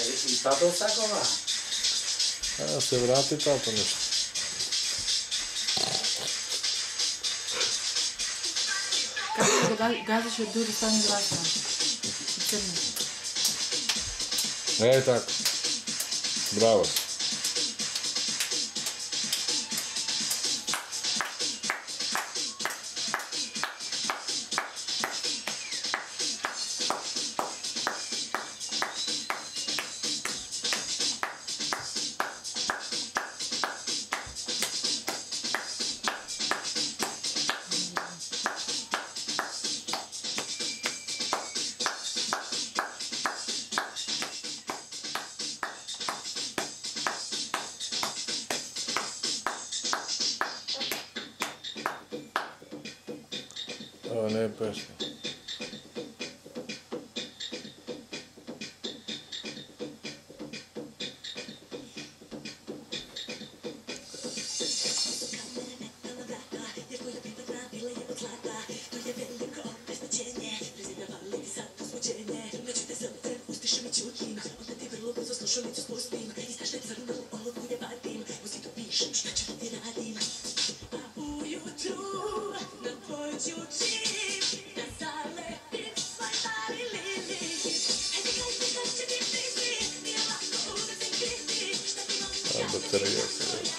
I tato sakova? Evo se vrati tato nešto. Kako da gaziš od duri stanje glasno? Crni. Tako. Bravo. Ovo ne je pesma. Baterija se vidi.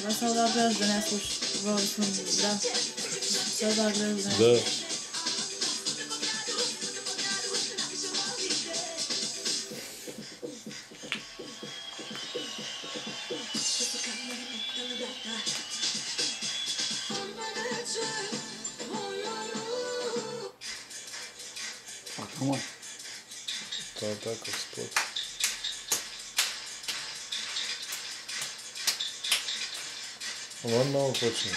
Da sad da gledaš da ne slušaš, voli smo, da. Sad da gledaš da ne Da. A kamo? To je takav spot. Ovo odmah ovo počne.